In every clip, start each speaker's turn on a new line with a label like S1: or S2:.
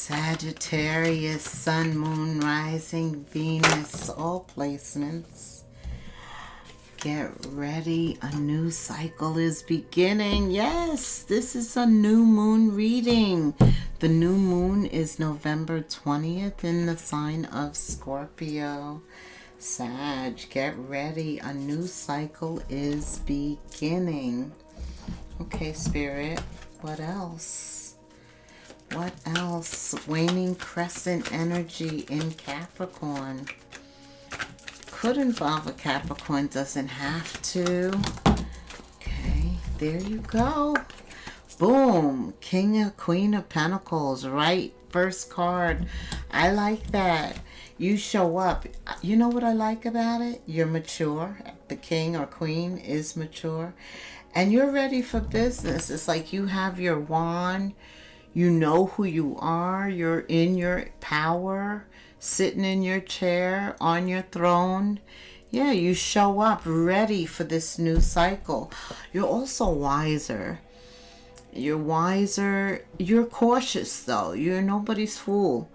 S1: Sagittarius, Sun, Moon, Rising, Venus, all placements. Get ready, a new cycle is beginning. Yes, this is a new moon reading. The new moon is November 20th in the sign of Scorpio. Sag, get ready, a new cycle is beginning. Okay, Spirit, what else? What else? Waning crescent energy in Capricorn. Could involve a Capricorn, doesn't have to. Okay, there you go. Boom. King or Queen of Pentacles, right? First card. I like that. You show up. You know what I like about it? You're mature. The king or queen is mature. And you're ready for business. It's like you have your wand. You know who you are. You're in your power, sitting in your chair, on your throne. Yeah, you show up ready for this new cycle. You're also wiser. You're wiser. You're cautious, though. You're nobody's fool.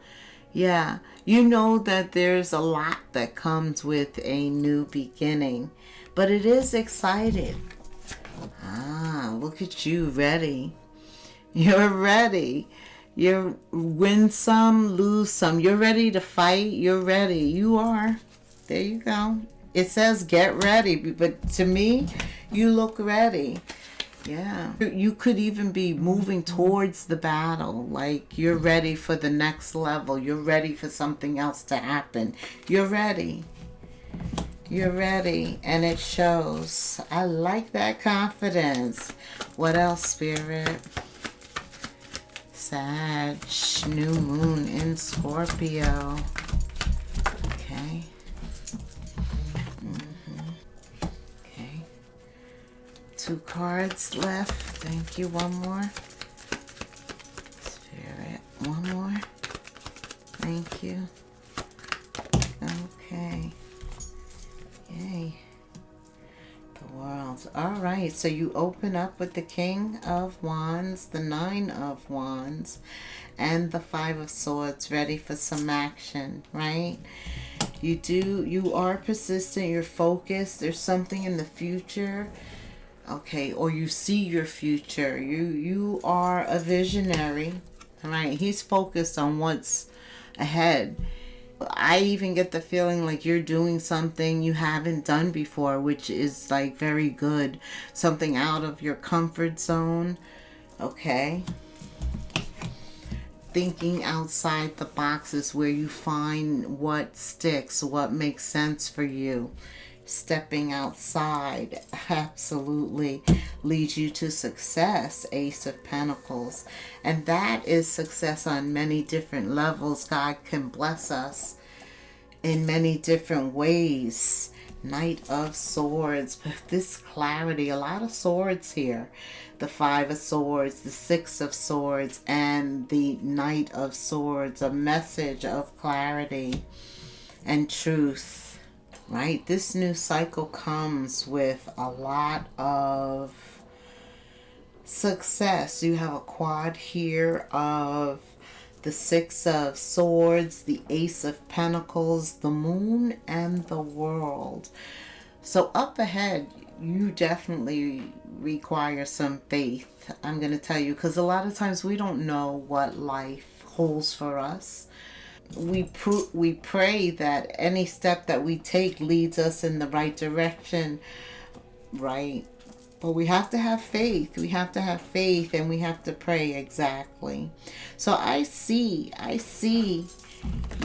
S1: Yeah, you know that there's a lot that comes with a new beginning, but it is exciting. Ah, look at you, ready. You're ready. You win some, lose some. You're ready to fight. You're ready. You are. There you go. It says get ready, but to me, you look ready. Yeah. You could even be moving towards the battle. Like you're ready for the next level. You're ready for something else to happen. You're ready. You're ready. And it shows. I like that confidence. What else, Spirit? Sag, new moon in Scorpio. Okay. Okay. 2 cards left. Thank you. One more. Spirit. One more. Thank you. Okay. Yay. The world. All right. So you open up with the King of Wands, the 9 of Wands, and the 5 of Swords, ready for some action, right? You are persistent. You're focused. There's something in the future. Okay, or you see your future. You are a visionary, right? He's focused on what's ahead. I even get the feeling like you're doing something you haven't done before, which is like very good. Something out of your comfort zone. Okay. Thinking outside the box is where you find what sticks, what makes sense for you. Stepping outside absolutely leads you to success, Ace of Pentacles. And that is success on many different levels. God can bless us in many different ways. Knight of Swords, but this clarity, a lot of swords here. The 5 of Swords, the 6 of Swords, and the Knight of Swords. A message of clarity and truth. Right? This new cycle comes with a lot of success. You have a quad here of the 6 of Swords, the Ace of Pentacles, the Moon, and the World. So up ahead, you definitely require some faith. I'm going to tell you, because a lot of times we don't know what life holds for us. We pray that any step that we take leads us in the right direction, right? But we have to have faith. We have to have faith, and we have to pray. Exactly. So I see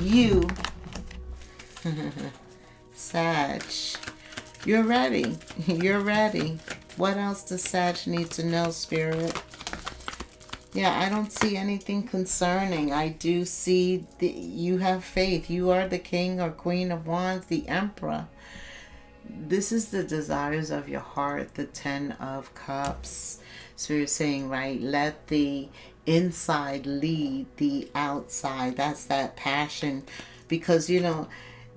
S1: you, Sag. You're ready. You're ready. What else does Sag need to know, Spirit? Yeah, I don't see anything concerning. I do see you have faith. You are the King or Queen of Wands, the Emperor. This is the desires of your heart, the 10 of Cups. So you're saying, right, let the inside lead the outside. That's that passion. Because, you know,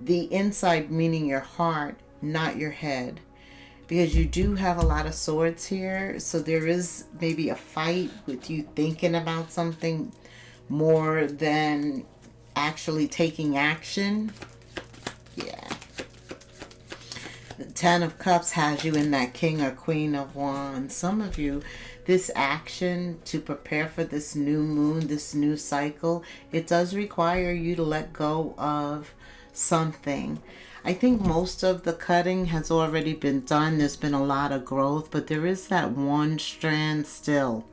S1: the inside meaning your heart, not your head. Because you do have a lot of swords here. So there is maybe a fight with you thinking about something more than actually taking action. Yeah. The Ten of Cups has you in that King or Queen of Wands. Some of you, this action to prepare for this new moon, this new cycle, it does require you to let go of something. I think most of the cutting has already been done. There's been a lot of growth, but there is that one strand still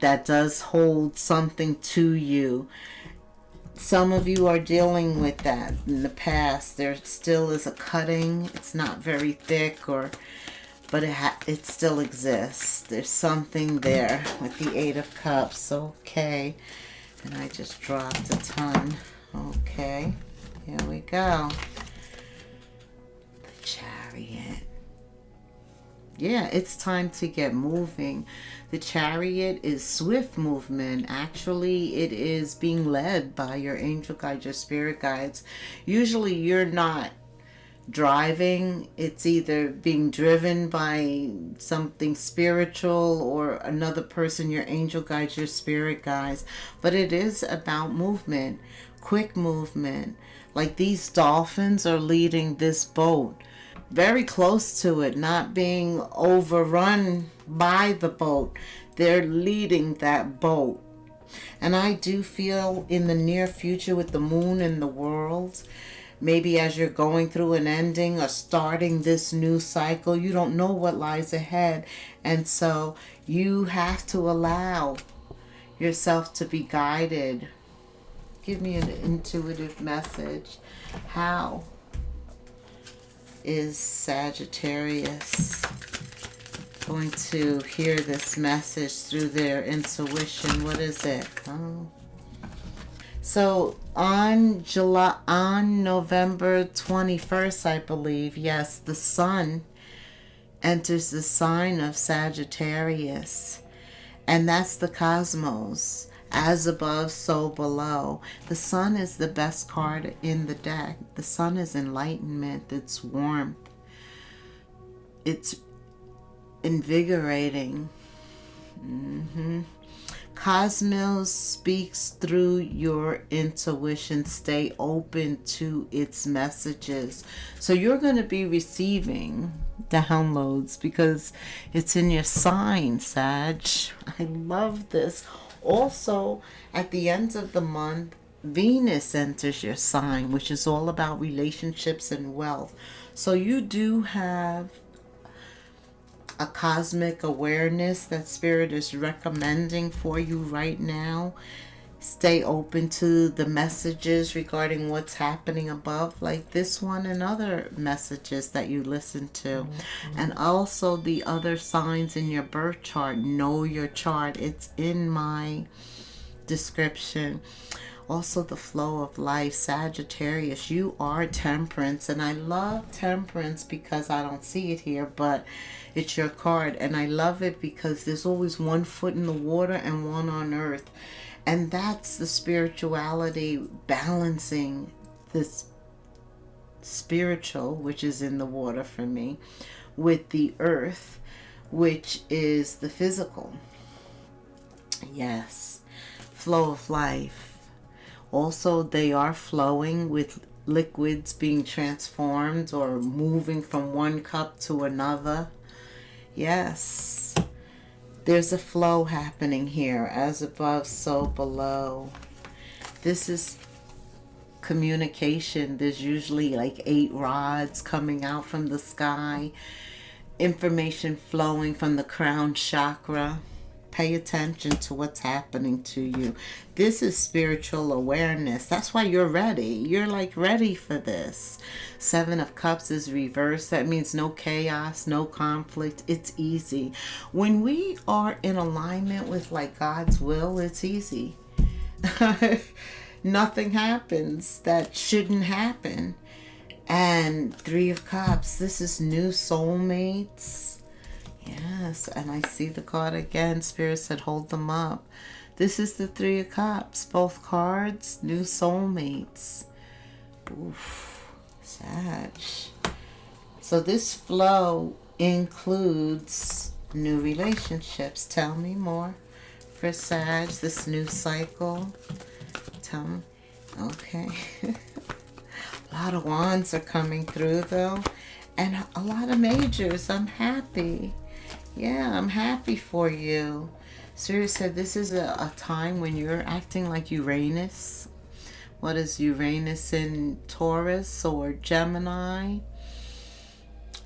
S1: that does hold something to you. Some of you are dealing with that in the past. There still is a cutting. It's not very thick, but it still exists. There's something there with the Eight of Cups. Okay. And I just dropped a ton. Okay. Here we go. The Chariot. Yeah, it's time to get moving. The Chariot is swift movement. Actually, it is being led by your angel guides, your spirit guides. Usually you're not driving. It's either being driven by something spiritual or another person, your angel guides, your spirit guides. But it is about movement, quick movement. Like these dolphins are leading this boat. Very close to it, not being overrun by the boat. They're leading that boat. And I do feel in the near future with the moon and the world, maybe as you're going through an ending or starting this new cycle, you don't know what lies ahead. And so you have to allow yourself to be guided. Give me an intuitive message. How is Sagittarius going to hear this message through their intuition? What is it? Oh. So on November 21st, I believe, yes, the sun enters the sign of Sagittarius. And that's the cosmos. As above, so below. The sun is the best card in the deck. The sun is enlightenment. It's warmth. It's invigorating. Cosmos speaks through your intuition. Stay open to its messages. So you're going to be receiving downloads because it's in your sign, Sag. I love this. Also, at the end of the month, Venus enters your sign, which is all about relationships and wealth. So you do have a cosmic awareness that Spirit is recommending for you right now. Stay open to the messages regarding what's happening above, like this one and other messages that you listen to. And also the other signs in your birth chart. Know your chart. It's in my description. Also the flow of life. Sagittarius, you are Temperance. And I love Temperance because I don't see it here, but it's your card. And I love it because there's always one foot in the water and one on earth. And that's the spirituality, balancing this spiritual, which is in the water for me, with the earth, which is the physical. Yes. Flow of life. Also, they are flowing with liquids being transformed or moving from one cup to another. Yes. There's a flow happening here. As above, so below. This is communication. There's usually like 8 rods coming out from the sky. Information flowing from the crown chakra. Pay attention to what's happening to you. This is spiritual awareness. That's why you're ready. You're like ready for this. 7 of Cups is reversed. That means no chaos, no conflict. It's easy. When we are in alignment with like God's will, it's easy. Nothing happens that shouldn't happen. And 3 of Cups. This is new soulmates. Yes, and I see the card again. Spirit said hold them up. This is the 3 of Cups. Both cards, new soulmates. Oof, Sag. So this flow includes new relationships. Tell me more. for Sag, this new cycle? Tell me. Okay. A lot of wands are coming through though. And a lot of majors. I'm happy. Yeah, I'm happy for you. Spirit said this is a time when you're acting like Uranus. What is Uranus in Taurus or Gemini?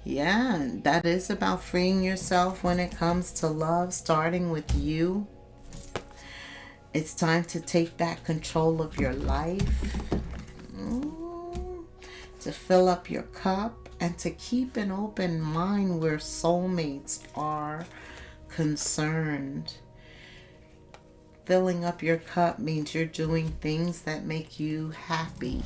S1: Yeah, that is about freeing yourself when it comes to love, starting with you. It's time to take back control of your life, to fill up your cup, and to keep an open mind where soulmates are concerned. Filling up your cup means you're doing things that make you happy.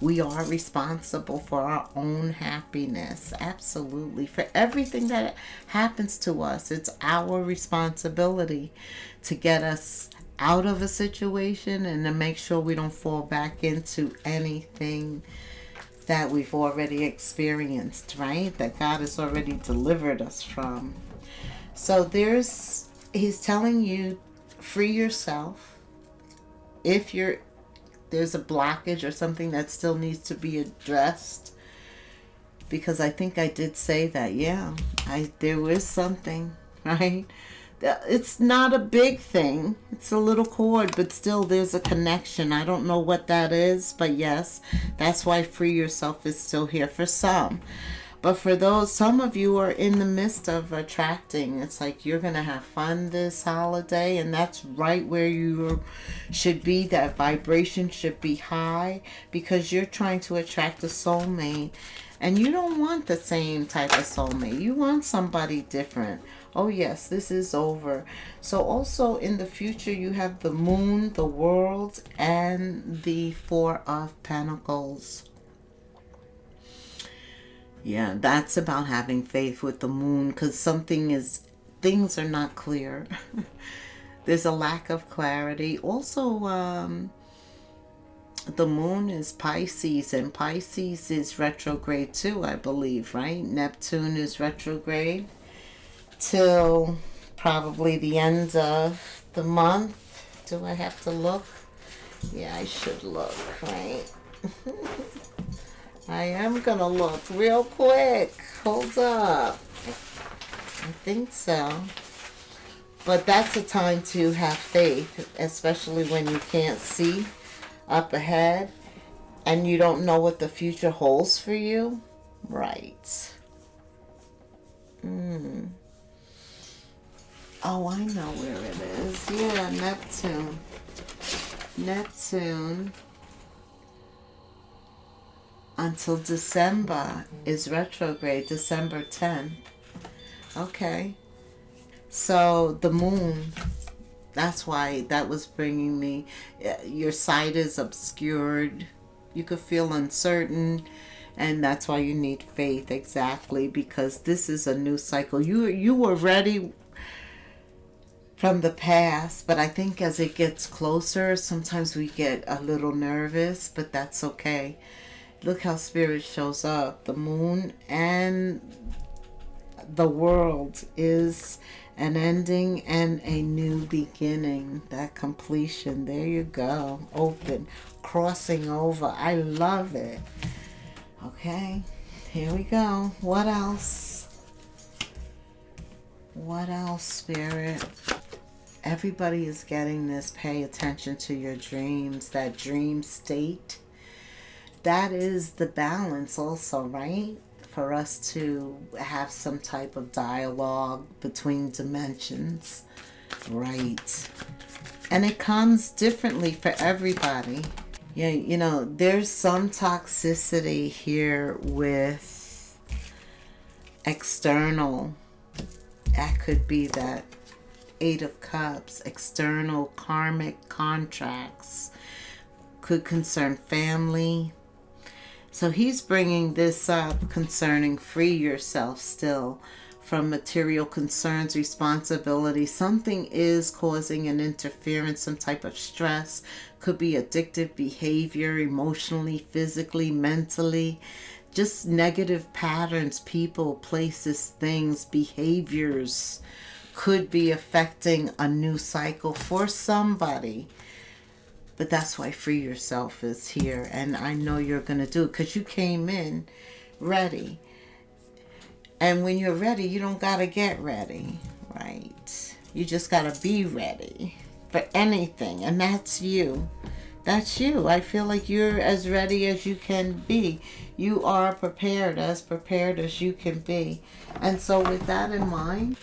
S1: We are responsible for our own happiness. Absolutely. For everything that happens to us, it's our responsibility to get us out of a situation and to make sure we don't fall back into anything that we've already experienced, right? That God has already delivered us from. So he's telling you, free yourself. If there's a blockage or something that still needs to be addressed, because I think I did say that. Yeah, there was something, right? It's not a big thing. It's a little cord, but still there's a connection. I don't know what that is, but yes, that's why free yourself is still here for some. But for some of you are in the midst of attracting. It's like you're going to have fun this holiday, and that's right where you should be. That vibration should be high because you're trying to attract a soulmate. And you don't want the same type of soulmate. You want somebody different. Oh yes, this is over. So also in the future, you have the moon, the world, and the Four of Pentacles. Yeah, that's about having faith with the moon, because things are not clear. There's a lack of clarity. Also, the moon is Pisces, and Pisces is retrograde too, I believe, right? Neptune is retrograde till probably the end of the month. Do I have to look? Yeah, I should look, right? I am going to look real quick. Hold up. I think so. But that's a time to have faith, especially when you can't see up ahead and you don't know what the future holds for you. Right. Oh, I know where it is. Yeah, Neptune. Neptune until December is retrograde, December 10th. Okay. So the moon, that's why that was bringing me, your sight is obscured. You could feel uncertain, and that's why you need faith, exactly, because this is a new cycle. You were ready from the past, but I think as it gets closer, sometimes we get a little nervous, but that's okay. Look how Spirit shows up. The moon and the world is an ending and a new beginning. That completion. There you go. Open. Crossing over. I love it. Okay. Here we go. What else? What else, Spirit? Everybody is getting this. Pay attention to your dreams. That dream state. That is the balance also, right? For us to have some type of dialogue between dimensions, right? And it comes differently for everybody. Yeah, there's some toxicity here with external. That could be that Eight of Cups, external karmic contracts. Could concern family. So he's bringing this up concerning free yourself still from material concerns, responsibility. Something is causing an interference, some type of stress. Could be addictive behavior, emotionally, physically, mentally. Just negative patterns, people, places, things, behaviors could be affecting a new cycle for somebody. But that's why Free Yourself is here. And I know you're going to do it because you came in ready. And when you're ready, you don't got to get ready, right? You just got to be ready for anything. And that's you. That's you. I feel like you're as ready as you can be. You are prepared as you can be. And so with that in mind,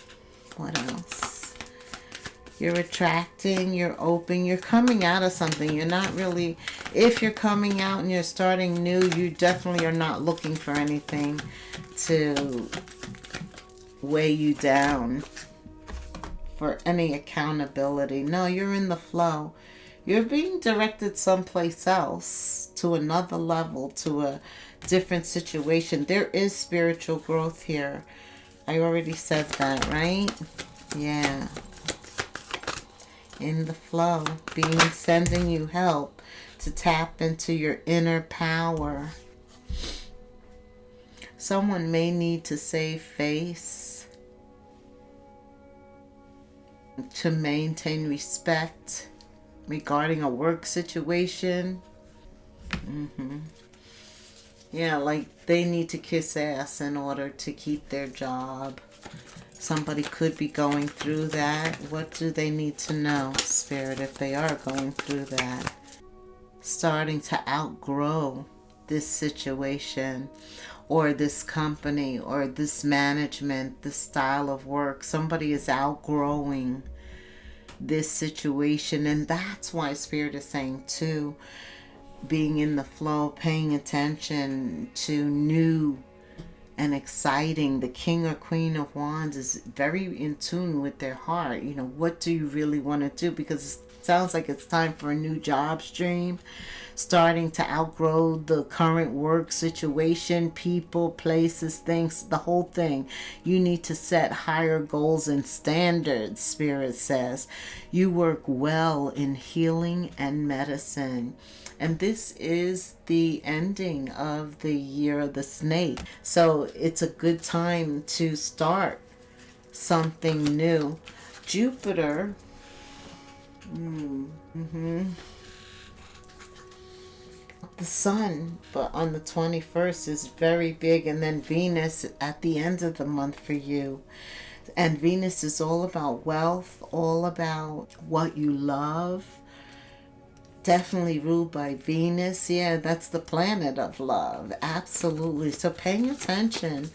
S1: what else? You're attracting, you're open, you're coming out of something. You're not really, if you're coming out and you're starting new, you definitely are not looking for anything to weigh you down, for any accountability. No, you're in the flow. You're being directed someplace else, to another level, to a different situation. There is spiritual growth here. I already said that, right? Yeah. In the flow, sending you help to tap into your inner power. Someone may need to save face, to maintain respect regarding a work situation. Yeah, like they need to kiss ass in order to keep their job. Somebody could be going through that. What do they need to know, Spirit, if they are going through that? Starting to outgrow this situation, or this company, or this management, this style of work. Somebody is outgrowing this situation, and that's why Spirit is saying too, being in the flow, paying attention to new and exciting. The King or Queen of Wands is very in tune with their heart. You know, what do you really want to do? Because it sounds like it's time for a new job stream, starting to outgrow the current work situation, people, places, things, the whole thing. You need to set higher goals and standards, Spirit says. You work well in healing and medicine. And this is the ending of the year of the snake. So it's a good time to start something new. Jupiter. The sun, but on the 21st, is very big. And then Venus at the end of the month for you. And Venus is all about wealth, all about what you love. Definitely ruled by Venus. Yeah, that's the planet of love. Absolutely. So paying attention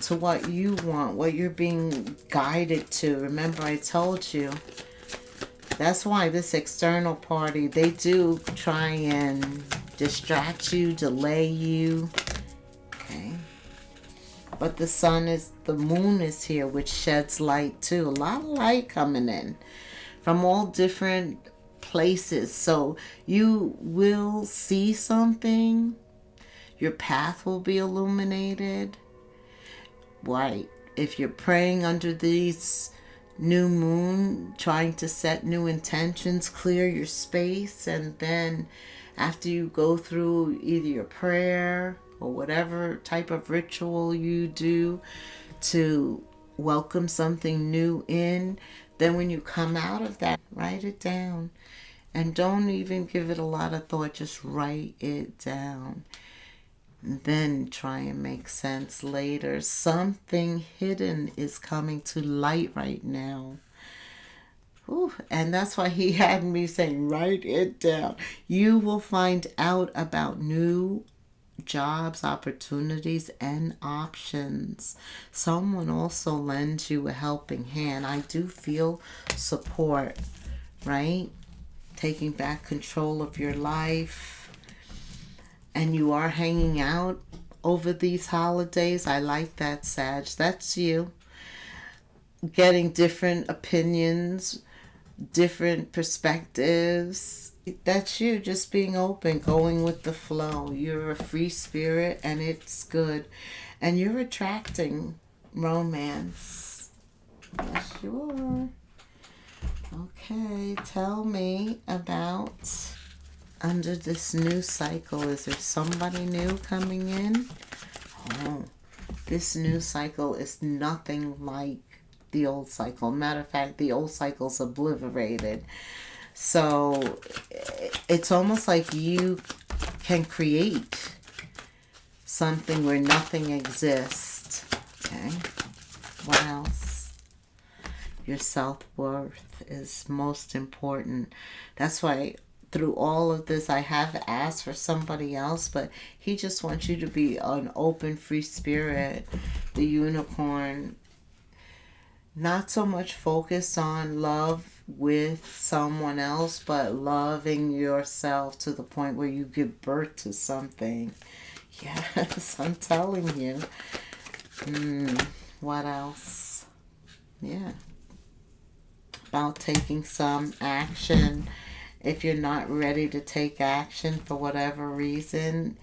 S1: to what you want, what you're being guided to. Remember, I told you. That's why this external party, they do try and distract you, delay you. Okay. But the sun is, the moon is here, which sheds light too. A lot of light coming in from all different places. So you will see something. Your path will be illuminated. Right. If you're praying under these new moon, trying to set new intentions, clear your space, and then after you go through either your prayer or whatever type of ritual you do to welcome something new in, then when you come out of that, write it down. And don't even give it a lot of thought. Just write it down. And then try and make sense later. Something hidden is coming to light right now. Ooh, and that's why he had me saying, write it down. You will find out about new jobs, opportunities, and options. Someone also lends you a helping hand. I do feel support, right? Taking back control of your life. And you are hanging out over these holidays. I like that, Sag. That's you. Getting different opinions, different perspectives. That's you, just being open, going with the flow. You're a free spirit, and it's good. And you're attracting romance. Yes, you are. Okay, tell me about under this new cycle. Is there somebody new coming in? Oh, this new cycle is nothing like the old cycle. Matter of fact, the old cycle's obliterated. So it's almost like you can create something where nothing exists. Okay. What else? Your self-worth is most important. That's why through all of this, I have asked for somebody else, but he just wants you to be an open, free spirit, the unicorn. Not so much focus on love with someone else, but loving yourself to the point where you give birth to something. Yes, I'm telling you. What else? Yeah. About taking some action. If you're not ready to take action for whatever reason,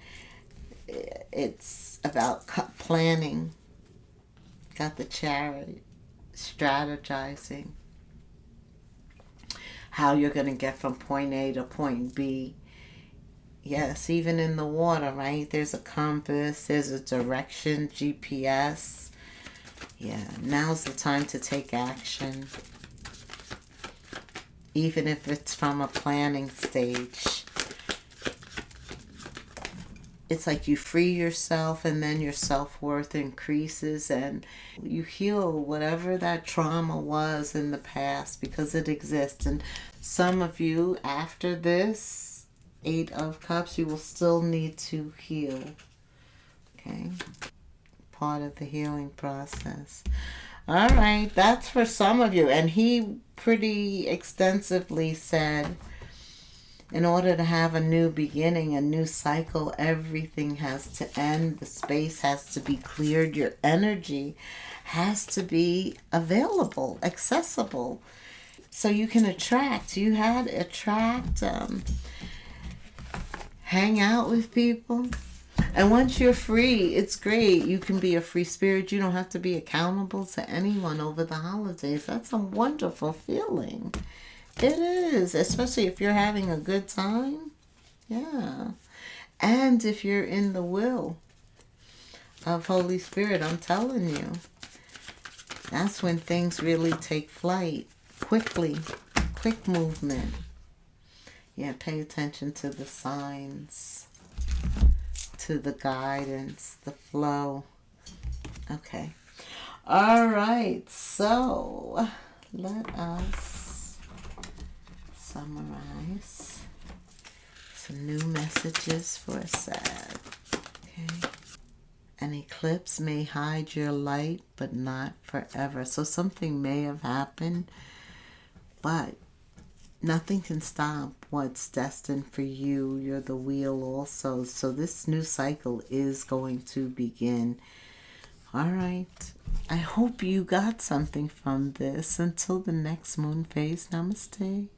S1: it's about planning. Got the Chariot, strategizing how you're going to get from point A to point B. Yes, even in the water, right? There's a compass, there's a direction, GPS. Yeah, now's the time to take action. Even if it's from a planning stage. It's like you free yourself and then your self-worth increases and you heal whatever that trauma was in the past because it exists. And some of you, after this 8 of Cups, you will still need to heal. Okay? Part of the healing process. All right, that's for some of you. And he pretty extensively said, in order to have a new beginning, a new cycle, everything has to end. The space has to be cleared. Your energy has to be available, accessible. So you can attract. You had attract, hang out with people. And once you're free, it's great. You can be a free spirit. You don't have to be accountable to anyone over the holidays. That's a wonderful feeling. It is, especially if you're having a good time. Yeah. And if you're in the will of Holy Spirit, I'm telling you, that's when things really take flight. Quickly. Quick movement. Yeah, pay attention to the signs, to the guidance, the flow. Okay. All right. So let us summarize some new messages for a Sag. Okay. An eclipse may hide your light, but not forever. So something may have happened, but nothing can stop what's destined for you. You're the wheel also. So this new cycle is going to begin. All right. I hope you got something from this. Until the next moon phase, namaste.